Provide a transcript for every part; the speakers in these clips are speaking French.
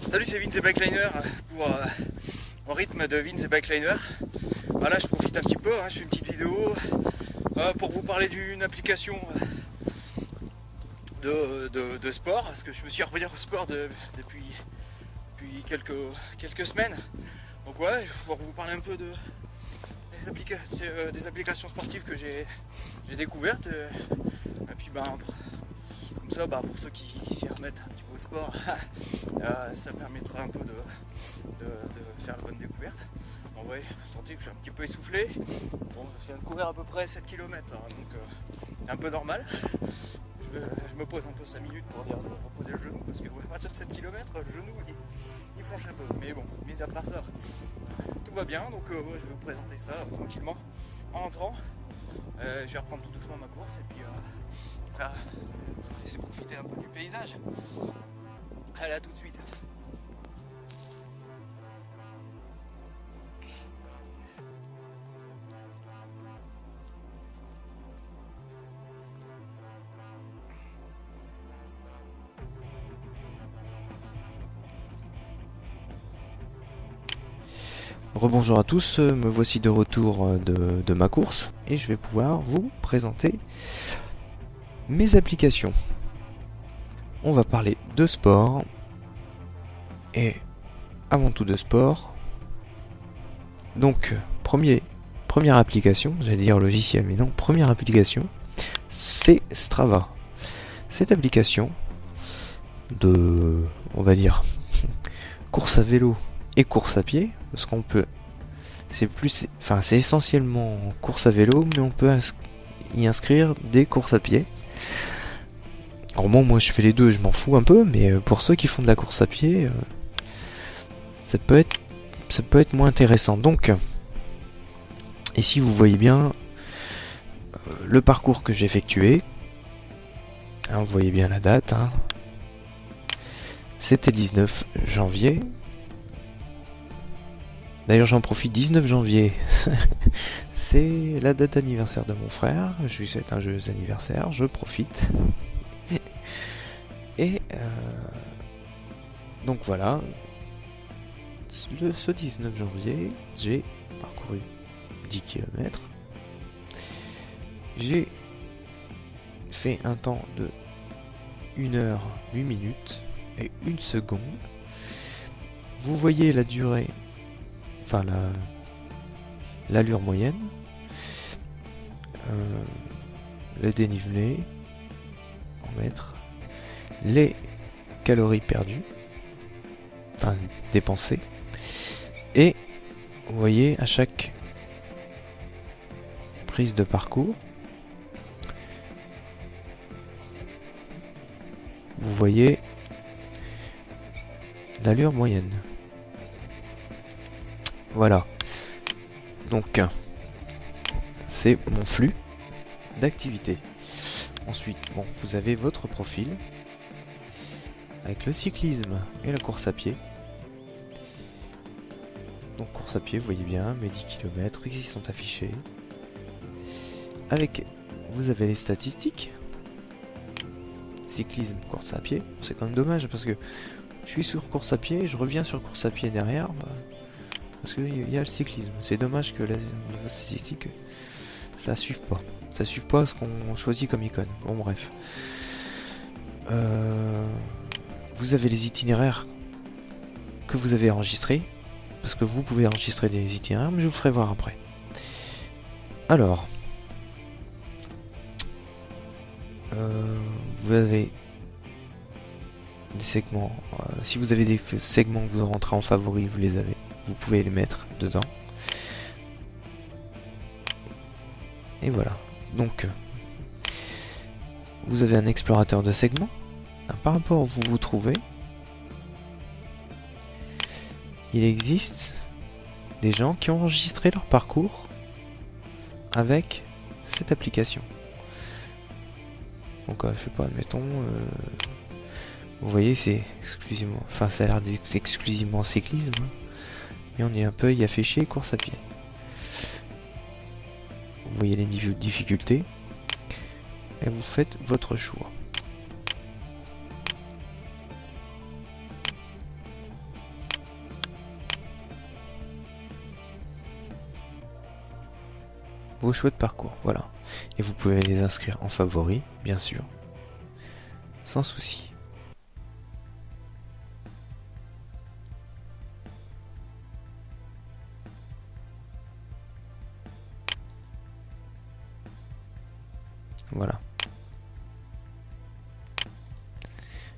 Salut, c'est Vince et Backliner pour en rythme de Vince et Backliner. Voilà, je profite un petit peu, je fais une petite vidéo pour vous parler d'une application de sport, parce que je me suis remis au sport depuis quelques semaines. Donc voilà, pour vous parler un peu des applications sportives que j'ai découvertes. Et puis comme ça, pour ceux qui s'y remettent un petit peu au sport, ça permettra un peu de faire la bonne découverte. Bon, ouais, vous sentez que je suis un petit peu essoufflé. Bon, je viens de courir à peu près 7 km, donc c'est un peu normal. Je me pose un peu 5 minutes pour dire de reposer le genou, parce que à partir de 7 km, le genou il flanche un peu. Mais bon, mis à part ça, tout va bien. Donc je vais vous présenter ça tranquillement en entrant. Je vais reprendre tout doucement ma course et puis laisser profiter un peu du paysage. Allez, à tout de suite. Rebonjour à tous, me voici de retour de ma course et je vais pouvoir vous présenter mes applications. On va parler de sport et avant tout de sport. Donc première application, j'allais dire logiciel mais non, première application, c'est Strava. Cette application de, on va dire, course à vélo et course à pied, parce qu'on peut, c'est essentiellement course à vélo, mais on peut y inscrire des courses à pied. Alors bon, moi je fais les deux, je m'en fous un peu, mais pour ceux qui font de la course à pied, ça peut être moins intéressant. Donc, ici vous voyez bien le parcours que j'ai effectué. Vous voyez bien la date. C'était le 19 janvier. D'ailleurs j'en profite, 19 janvier, c'est la date d'anniversaire de mon frère, je lui souhaite un joyeux anniversaire, je profite. Et donc voilà, ce 19 janvier, j'ai parcouru 10 km. J'ai fait un temps de 1 heure 8 minutes et 1 seconde. Vous voyez la durée, enfin l'allure moyenne, le dénivelé en mètres, les calories perdues, enfin dépensées, et vous voyez à chaque prise de parcours, vous voyez l'allure moyenne. Voilà, donc c'est mon flux d'activité. Ensuite, vous avez votre profil avec le cyclisme et la course à pied. Donc course à pied, vous voyez bien mes 10 km qui sont affichés. Vous avez les statistiques. Cyclisme, course à pied. C'est quand même dommage parce que je suis sur course à pied, je reviens sur course à pied derrière. Parce qu'il y a le cyclisme. C'est dommage que niveau statistique, ça suive pas. Ça suive pas ce qu'on choisit comme icône. Bon bref. Vous avez les itinéraires que vous avez enregistrés. Parce que vous pouvez enregistrer des itinéraires, mais je vous ferai voir après. Alors. Vous avez des segments. Si vous avez des segments que vous rentrez en favoris, vous les avez. Vous pouvez les mettre dedans. Et voilà. Donc, vous avez un explorateur de segments. Par rapport où vous vous trouvez, il existe des gens qui ont enregistré leur parcours avec cette application. Donc, je sais pas, admettons, vous voyez, c'est exclusivement, enfin, ça a l'air d'être exclusivement cyclisme. Et on est un peu y affiché course à pied. Vous voyez les niveaux de difficulté et vous faites votre choix. vos choix de parcours, voilà. Et vous pouvez les inscrire en favoris, bien sûr, sans souci. Voilà.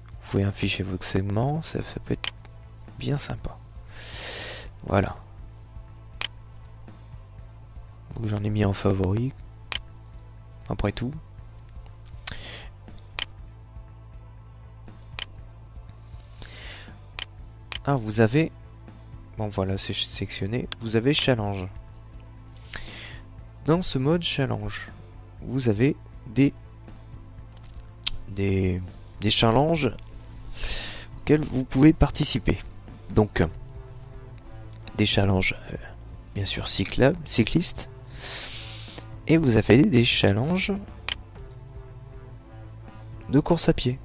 Vous pouvez afficher vos segments, ça peut être bien sympa. Voilà. Donc j'en ai mis en favori. Après tout. Ah, vous avez... Bon voilà, c'est sectionné. Vous avez challenge. Dans ce mode challenge, vous avez des challenges auxquels vous pouvez participer. Donc, des challenges, bien sûr, cyclistes. Et vous avez des challenges de course à pied.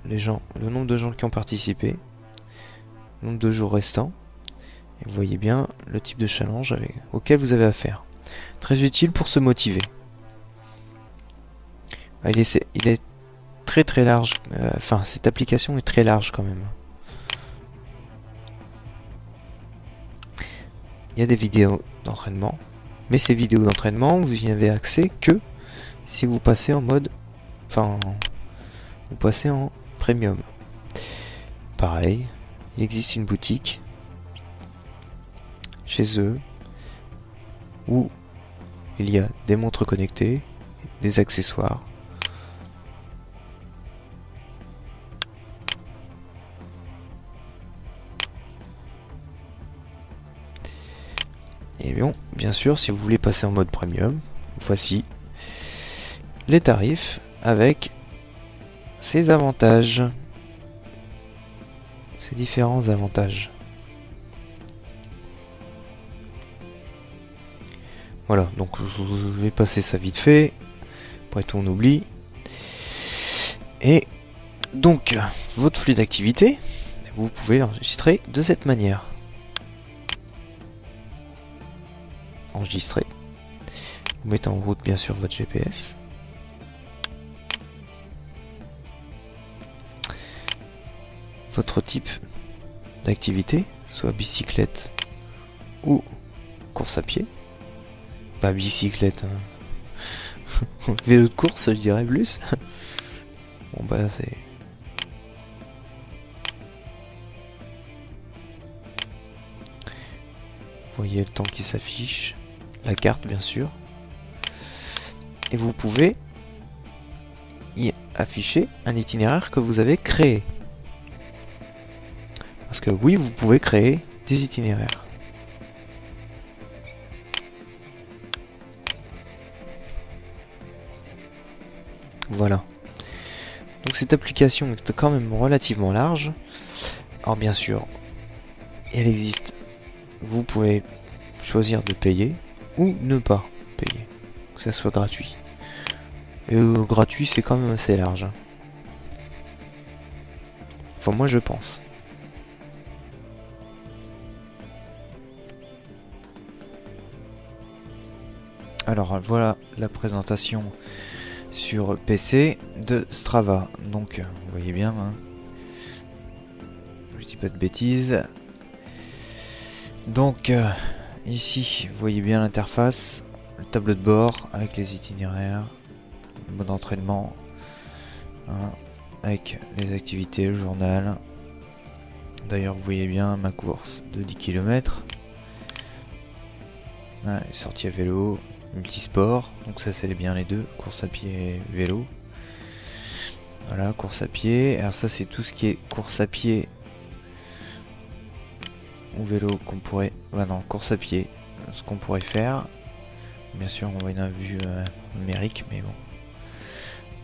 Le nombre de gens qui ont participé, le nombre de jours restants. Et vous voyez bien le type de challenge auquel vous avez affaire. Très utile pour se motiver. Il est très large. Enfin, cette application est très large quand même. Il y a des vidéos d'entraînement. Mais ces vidéos d'entraînement, vous n'y avez accès que si vous passez en mode... Enfin, vous passez en premium. Pareil, il existe une boutique chez eux où il y a des montres connectées, des accessoires. Et bien sûr, si vous voulez passer en mode premium, voici les tarifs avec ses avantages, ses différents avantages. Voilà, donc je vais passer ça vite fait. Après tout, on oublie. Et donc, votre flux d'activité, vous pouvez l'enregistrer de cette manière. Enregistrer. Vous mettez en route bien sûr votre GPS. Votre type d'activité, soit bicyclette ou course à pied. Pas bicyclette, hein. Vélo de course, je dirais plus. Bon bah là c'est... Vous voyez le temps qui s'affiche, la carte bien sûr. Et vous pouvez y afficher un itinéraire que vous avez créé. Parce que oui, vous pouvez créer des itinéraires. Voilà. Donc cette application est quand même relativement large. Alors bien sûr, elle existe. Vous pouvez choisir de payer ou ne pas payer. Que ça soit gratuit. Et gratuit, c'est quand même assez large. Enfin, moi je pense. Alors voilà la présentation sur PC de Strava. Donc vous voyez bien, hein, je dis pas de bêtises. Donc ici vous voyez bien l'interface, le tableau de bord avec les itinéraires, le mode d'entraînement, hein, avec les activités, le journal. D'ailleurs vous voyez bien ma course de 10 km. Ah, sortie à vélo, multisport, donc ça c'est bien les deux, course à pied et vélo. Voilà, course à pied. Alors ça c'est tout ce qui est course à pied ou vélo qu'on pourrait... Voilà, non, course à pied, ce qu'on pourrait faire. Bien sûr on voit une vue numérique, mais bon.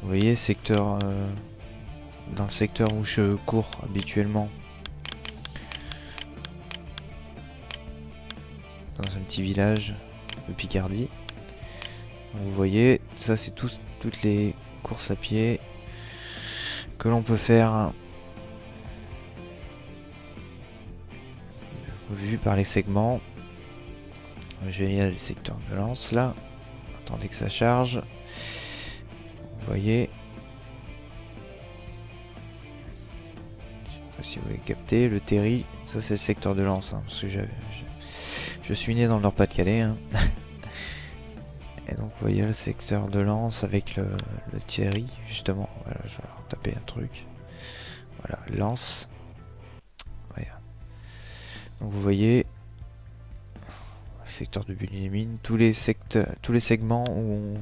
Vous voyez, secteur... dans le secteur où je cours habituellement. Dans un petit village de Picardie. Vous voyez, ça c'est toutes les courses à pied que l'on peut faire. vu par les segments. Je vais y aller le secteur de lance là. Attendez que ça charge. Vous voyez. Je sais pas si vous voulez capter le Terry. Ça c'est le secteur de lance. Hein, parce que je suis né dans le Nord-Pas-de-Calais. Hein. Et donc vous voyez le secteur de lance avec le Thierry justement. Voilà, je vais taper un truc. Voilà, lance. Voilà. Donc vous voyez secteur de Bulimine, tous les segments où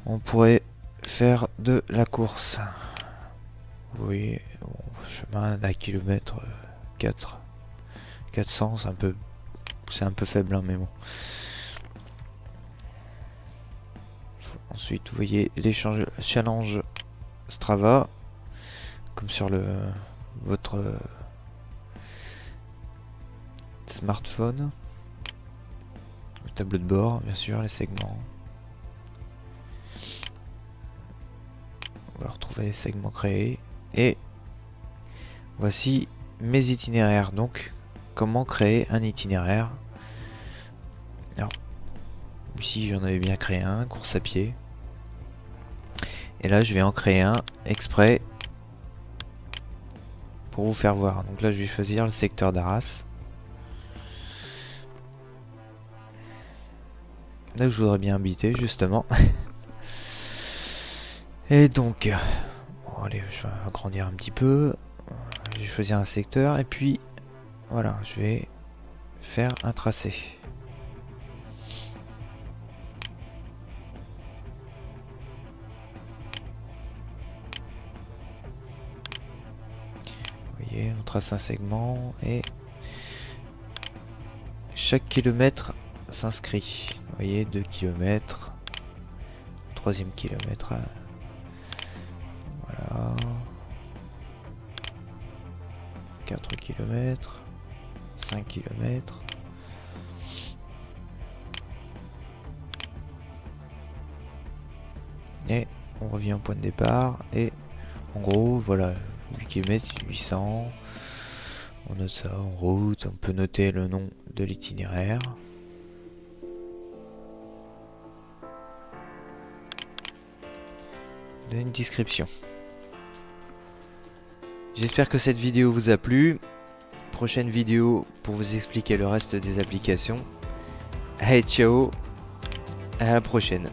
on pourrait faire de la course. Vous voyez, bon, chemin d'un kilomètre 400, c'est un peu faible hein, mais bon. Ensuite, vous voyez les challenges Strava, comme sur votre smartphone. Le tableau de bord, bien sûr, les segments. On va retrouver les segments créés. Et voici mes itinéraires. Donc, comment créer un itinéraire? Alors, ici, j'en avais bien créé un, course à pied. Et là, je vais en créer un exprès pour vous faire voir. Donc là, je vais choisir le secteur d'Arras. Là, je voudrais bien habiter, justement. Et donc, bon, allez, je vais agrandir un petit peu. Je vais choisir un secteur. Et puis, voilà, je vais faire un tracé. Vous voyez, on trace un segment et chaque kilomètre s'inscrit. Vous voyez, 2 km, 3e kilomètre. Voilà. 4 km, 5 km. Et on revient au point de départ. Et en gros, voilà, 8 km, 800. On note ça en route. On peut noter le nom de l'itinéraire. Une description. J'espère que cette vidéo vous a plu. Prochaine vidéo pour vous expliquer le reste des applications. Allez, ciao, à la prochaine.